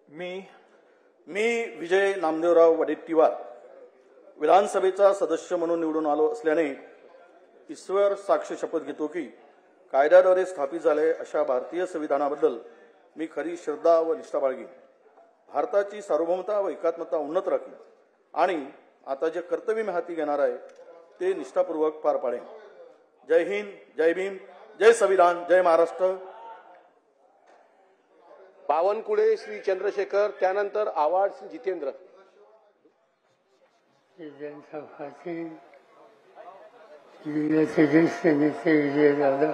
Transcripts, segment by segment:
मी विजय नामदेवराव वडेट्टीवार विधानसभेचा सदस्य म्हणून निवडून आलो असल्याने ईश्वर साक्ष शपथ घेतो की कायद्याद्वारे स्थापित झाले अशा भारतीय संविधानाबद्दल मी खरी श्रद्धा व निष्ठा बाळगीन, भारताची सार्वभौमता व एकात्मता उन्नत राखीन आणि आता जे कर्तव्य मी हाती घेणार आहे ते निष्ठापूर्वक पार पाडेन। जय हिंद, जय भीम, जय संविधान, जय महाराष्ट्र। बावनकुळे श्री चंद्रशेखर, त्यानंतर आवाड श्री जितेंद्र। जनसभाचे जिल्ह्याचे ज्येष्ठ नेते विजयदादा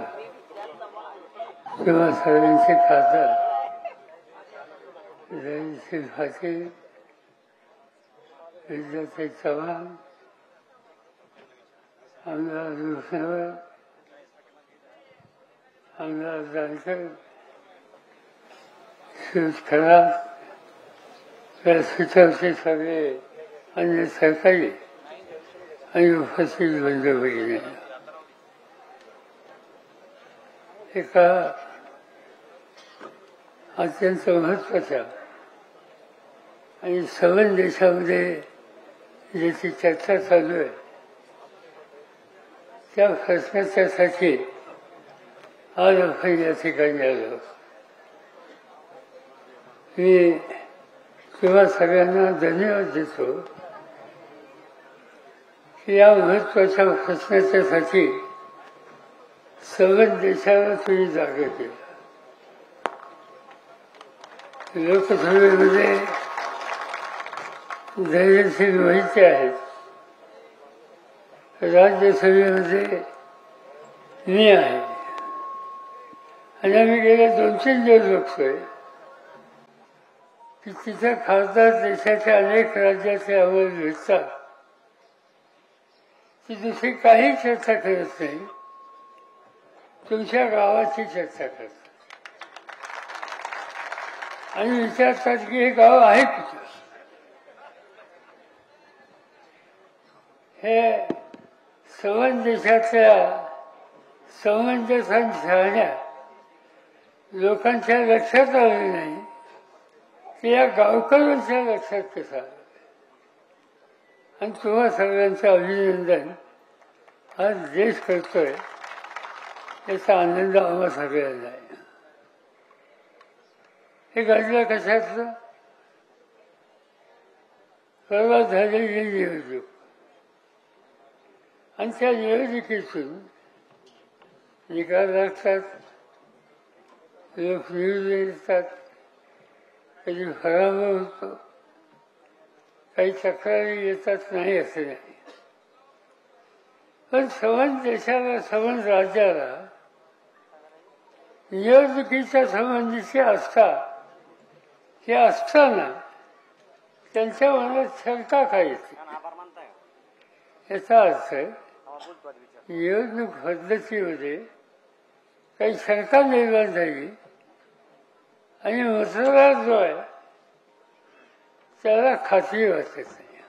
किंवा सर्वांचे खासदार जनसभाचे विद्यार्थी चव्हाण, आमदार दुसऱ्यावर, आमदार जानकर, खराब व्यासपीठावरचे सगळे अन्य सरकारी आणि उपस्थित बंधू भगिनी, एका अत्यंत महत्वाच्या आणि सर्व देशामध्ये ज्याची चर्चा चालू आहे त्या प्रश्नाच्यासाठी आज आपण या ठिकाणी आलो। मी किंवा सगळ्यांना धन्यवाद देतो की या महत्वाच्या प्रश्नाच्यासाठी सर्व देशाला तुम्ही जागा केला। लोकसभेमध्ये धैर्यशील माहिती आहेत, राज्यसभेमध्ये मी आहे आणि आम्ही गेल्या 2-3 दिवस बघतोय की तिथे खासदार देशाच्या अनेक राज्याचे आम्हाला भेटतात, ती दुसरी काही चर्चा करत नाही, तुमच्या गावाची चर्चा करतात आणि विचारतात की हे गाव आहे कुठे। हे सर्व देशातल्या समंजसन राहण्या लोकांच्या लक्षात आले नाही की या गावकऱ्यांच्या लक्षात कसं आलं। आणि तुम्हा सगळ्यांचं अभिनंदन आज देश करतोय, याचा आनंद आम्हा सगळ्यांना आहे। हे घडलं कशाचं? परवा झालेली निवडणूक आणि त्या निवडणुकीतून निकाल लागतात, लोक निवडून येतात, कधी पराभव होतो, काही तक्रारी येतात, नाही असं नाही। पण समान देशाला, समान राज्याला निवडणुकीच्या संबंधीची आस्था हे असताना त्यांच्या मनात शंका काय येते? याचा अर्थ निवडणूक पद्धतीमध्ये काही शंका निर्माण झाली आणि मतदार जो आहे त्याला खात्री वाटत नाही।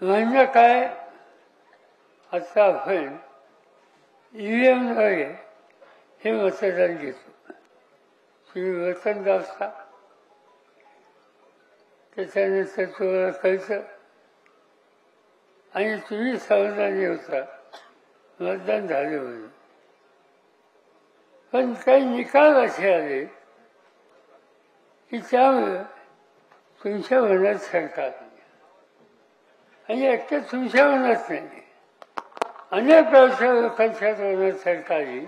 म्हणजे काय, आता आपण ईव्हीएमद्वारे हे मतदान घेतो, तुम्ही वतन दाबता, त्याच्यानंतर तुम्हाला कळतं आणि तुम्ही समाधानी होता मतदान झाले म्हणून। पण काही निकाल असे आले की त्यामुळे तुमच्या मनात शंका आली आणि एकट्या तुमच्या मनात नाही, अनेक लोकांच्या मनात शंका आली